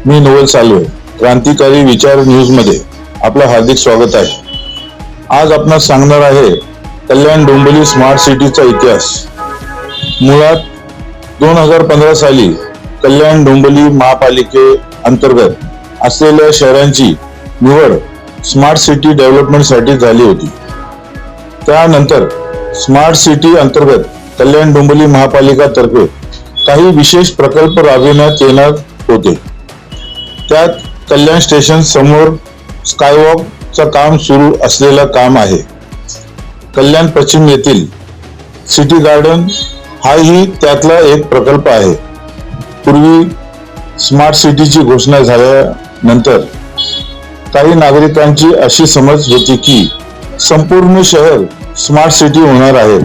मी नवल सालवे, क्रांतिकारी विचार न्यूज मध्ये आपलं हार्दिक स्वागत आहे। आज आपण सांगणार आहे कल्याण डोंबिवली स्मार्ट सिटीचा इतिहास। मुळात 2015 साली कल्याण डोंबिवली महापालिके अंतर्गत असलेल्या शहरांची निवड स्मार्ट सिटी डेव्हलपमेंट साठी झाली होती। त्यानंतर स्मार्ट सिटी अंतर्गत कल्याण डोंबिवली महापालिका तर्फे काही विशेष प्रकल्प राबविण्यात येणार होते। त्यात कल्याण स्टेशन समोर स्कायवॉक चा काम सुरू असलेला काम आहे। कल्याण पश्चिम येथील सिटी गार्डन हाही त्यातला एक प्रकल्प आहे। पूर्वी स्मार्ट सिटीची घोषणा झाल्यानंतर काही नागरिकांची अशी समज होती की संपूर्ण शहर स्मार्ट सिटी होणार आहे,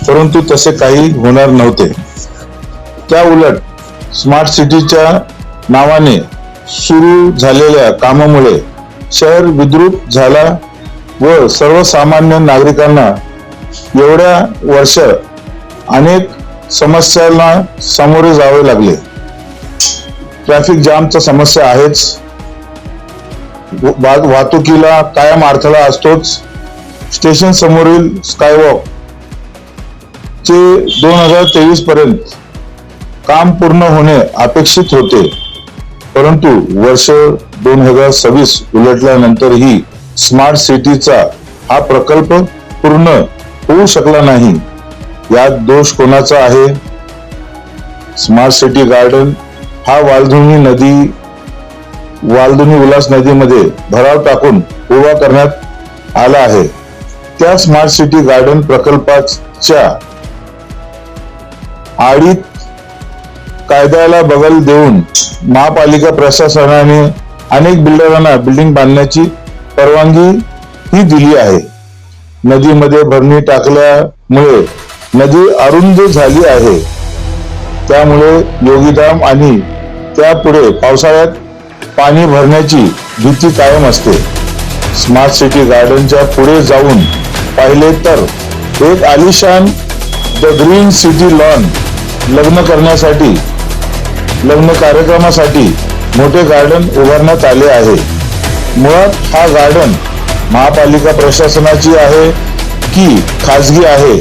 परंतु तसे काही होणार नव्हते। त्या उलट स्मार्ट सिटीच्या नावाने सुरू झालेल्या कामामुळे शहर विद्रूप झाला व सर्वसामान्य नागरिकांना एवढ्या वर्ष अनेक समस्यांना सामोरे जावे लागले। ट्रॅफिक जामचा समस्या आहेच, वाहतुकीला कायम अडथळा असतोच। स्टेशन समोरील स्कायवॉक चे 2023 पर्यंत काम पूर्ण होणे अपेक्षित होते, परंतु वर्ष 2026 उलटल्यानंतरही स्मार्ट सिटीचा हा प्रकल्प पूर्ण होऊ शकला नाही। यात दोष कोणाचा आहे? स्मार्ट सिटी गार्डन हा वालधुनी उल्हास नदीमध्ये भराव टाकून उभा करण्यात आला आहे। त्या स्मार्ट सिटी गार्डन प्रकल्पाच्या आडीत कायद्याला बगल देऊन महापालिका प्रशासनाने अनेक बिल्डरांना बिल्डिंग बांधण्याची परवानगी ही दिली आहे। नदीमध्ये भरणी टाकल्यामुळे नदी अरुंद झाली आहे, त्यामुळे योगीधाम आणि त्यापुढे पावसाळ्यात पाणी भरण्याची भीती कायम असते। स्मार्ट सिटी गार्डनच्या पुढे जाऊन पाहिले तर एक आलिशान द ग्रीन सिटी लॉन लग्न कार्यक्रमासाठी मोठे गार्डन उभारण्यात आले आहे। मुळात हा गार्डन महापालिका प्रशासनाची आहे की खाजगी आहे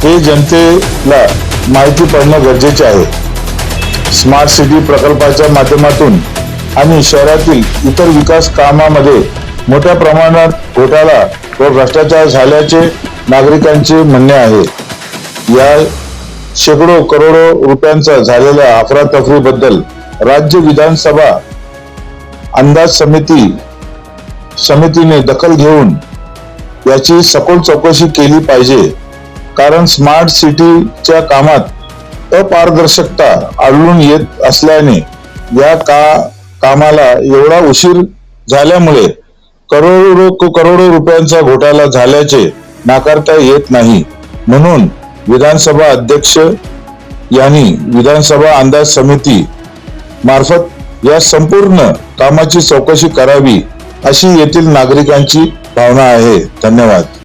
हे जनतेला माहिती पडणं गरजेचे आहे। स्मार्ट सिटी प्रकल्पाच्या माध्यमातून आणि शहरातील इतर विकास कामामध्ये मोठ्या प्रमाणात घोटाळा व भ्रष्टाचार झाल्याचे नागरिकांचे म्हणणे आहे। या शेकडो करोडो रुपयांचा झालेल्या अफरातफरीबद्दल राज्य विधानसभा अंदाज समितीने दखल घेऊन याची सखोल चौकशी केली पाहिजे, कारण स्मार्ट सिटीच्या कामात अपारदर्शकता आढळून येत असल्याने या कामाला एवढा उशीर झाल्यामुळे करोडो रुपयांचा घोटाळा झाल्याचे नाकारता येत नाही। म्हणून विधानसभा अध्यक्ष यांनी विधानसभा अंदाज समिती मार्फत या संपूर्ण कामाची चौकशी करावी अशी येथील नागरिकांची भावना आहे। धन्यवाद।